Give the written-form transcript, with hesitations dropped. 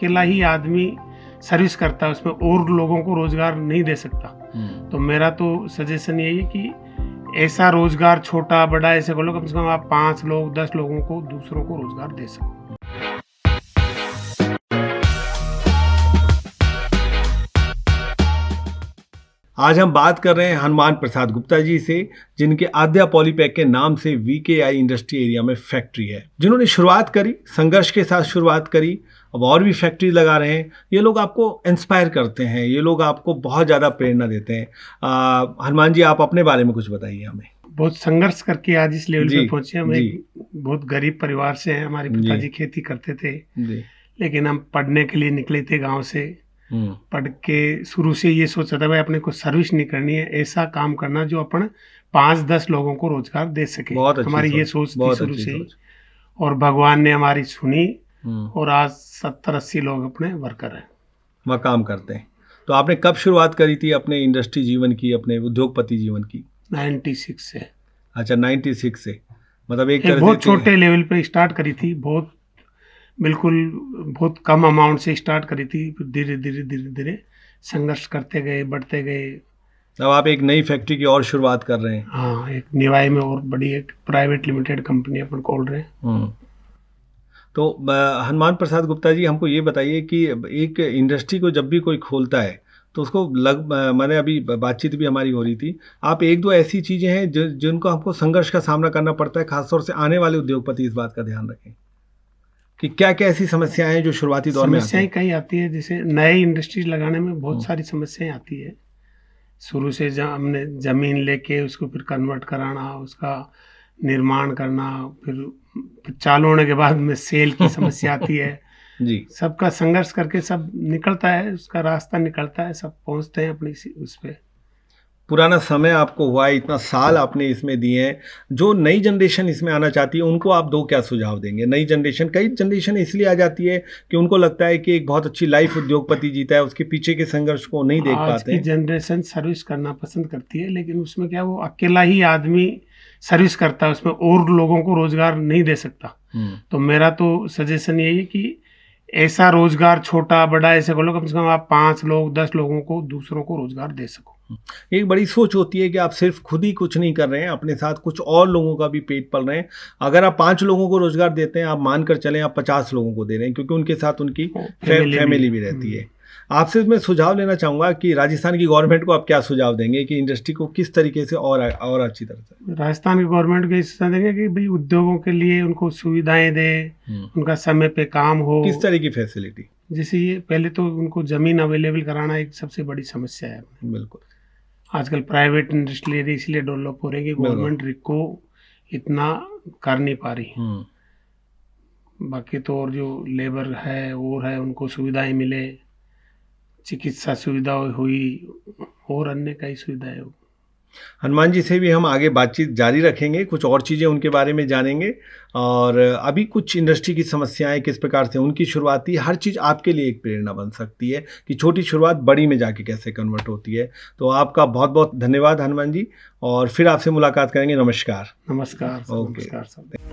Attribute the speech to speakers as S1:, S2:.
S1: अकेला ही आदमी सर्विस करता है, उसमें और लोगों को रोजगार नहीं दे सकता। तो मेरा तो सजेशन यही है कि ऐसा रोजगार छोटा बड़ा ऐसे खोलो, कम से कम आप 5 लोग 10 लोगों को दूसरों को रोजगार दे सको।
S2: आज हम बात कर रहे हैं हनुमान प्रसाद गुप्ता जी से, जिनके आद्या पॉलीपैक के नाम से VKI इंडस्ट्री एरिया में फैक्ट्री है, जिन्होंने शुरुआत करी, संघर्ष के साथ शुरुआत करी, अब और भी फैक्ट्री लगा रहे हैं। ये लोग आपको इंस्पायर करते हैं, ये लोग आपको बहुत ज़्यादा प्रेरणा देते हैं। हनुमान जी, आप अपने बारे में कुछ बताइए हमें।
S1: बहुत संघर्ष करके आज इस लेवल पे पहुंचे। हम एक बहुत गरीब परिवार से हैं, हमारे पिताजी खेती करते थे, लेकिन हम पढ़ने के लिए निकले थे गाँव से। पढ़ के शुरू से ये सोचा था भाई अपने को सर्विस नहीं करनी है, ऐसा काम करना जो अपन 5-10 लोगों को रोजगार दे सके। हमारी ये सोच थी शुरू से ही, और भगवान ने हमारी सुनी और आज 70-80 लोग अपने वर्कर हैं,
S2: वह काम करते हैं। तो आपने कब शुरुआत करी थी अपने इंडस्ट्री जीवन की, अपने उद्योगपति जीवन की?
S1: 96 से।
S2: अच्छा, 96 से, मतलब एक
S1: बहुत छोटे लेवल पे स्टार्ट करी थी, बहुत कम अमाउंट से स्टार्ट करी थी, फिर धीरे धीरे संघर्ष करते गए, बढ़ते गए।
S2: अब आप एक नई फैक्ट्री की और शुरुआत कर रहे हैं।
S1: हाँ, एक निवाई में और बड़ी एक प्राइवेट लिमिटेड कंपनी अपन खोल रहे हैं।
S2: तो हनुमान प्रसाद गुप्ता जी, हमको ये बताइए कि एक इंडस्ट्री को जब भी कोई खोलता है तो उसको मैंने अभी बातचीत भी हमारी हो रही थी, आप 1-2 ऐसी चीज़ें हैं जिनको हमको संघर्ष का सामना करना पड़ता है, खासतौर से आने वाले उद्योगपति इस बात का ध्यान रखें कि क्या क्या ऐसी समस्याएं हैं जो शुरुआती दौर में
S1: समस्याएं कई आती है। जैसे नए इंडस्ट्रीज लगाने में बहुत सारी समस्याएं आती है। शुरू से हमने जमीन लेके उसको फिर कन्वर्ट कराना, उसका निर्माण करना, फिर चालू होने के बाद में सेल की समस्या आती है
S2: जी।
S1: सबका संघर्ष करके सब निकलता है, उसका रास्ता निकलता है, सब पहुंचते हैं अपनी उस पे।
S2: पुराना समय आपको हुआ है, इतना साल आपने इसमें दिए हैं, जो नई जनरेशन इसमें आना चाहती है उनको आप 2 क्या सुझाव देंगे? नई जनरेशन, कई जनरेशन इसलिए आ जाती है कि उनको लगता है कि एक बहुत अच्छी लाइफ उद्योगपति जीता है, उसके पीछे के संघर्ष को नहीं देख पाते।
S1: आज की जनरेशन सर्विस करना पसंद करती है, लेकिन उसमें क्या, वो अकेला ही आदमी सर्विस करता है, उसमें और लोगों को रोजगार नहीं दे सकता। तो मेरा तो सजेशन यही है कि ऐसा रोजगार छोटा बड़ा ऐसे खोलो, कम से कम आप 5 लोग 10 लोगों को दूसरों को रोजगार दे सको।
S2: एक बड़ी सोच होती है कि आप सिर्फ खुद ही कुछ नहीं कर रहे हैं, अपने साथ कुछ और लोगों का भी पेट पल रहे हैं। अगर आप 5 लोगों को रोजगार देते हैं, आप मानकर चलें आप 50 लोगों को दे रहे हैं, क्योंकि उनके साथ उनकी फैमिली भी रहती है। आपसे मैं सुझाव लेना चाहूँगा कि राजस्थान की गवर्नमेंट को आप क्या सुझाव देंगे कि इंडस्ट्री को किस तरीके से और अच्छी तरह से?
S1: राजस्थान की गवर्नमेंट को सुझाव देंगे कि भाई उद्योगों के लिए उनको सुविधाएं दे, उनका समय पे काम हो।
S2: किस तरह की फैसिलिटी?
S1: जैसे ये पहले तो उनको जमीन अवेलेबल कराना एक सबसे बड़ी समस्या है।
S2: बिल्कुल,
S1: आजकल प्राइवेट इंडस्ट्री इसलिए डेवलप हो रही है कि गवर्नमेंट को इतना कर नहीं पा रही। बाकी तो और जो लेबर है और है उनको सुविधाएं मिले, चिकित्सा सुविधा हुई और अन्य कई सुविधाएं हो।
S2: हनुमान जी से भी हम आगे बातचीत जारी रखेंगे, कुछ और चीज़ें उनके बारे में जानेंगे, और अभी कुछ इंडस्ट्री की समस्याएं किस प्रकार से उनकी शुरुआत थी, हर चीज़ आपके लिए एक प्रेरणा बन सकती है कि छोटी शुरुआत बड़ी में जाके कैसे कन्वर्ट होती है। तो आपका बहुत बहुत धन्यवाद हनुमान जी, और फिर आपसे मुलाकात करेंगे। नमस्कार।
S1: नमस्कार।
S2: ओके।
S1: नमस्कार।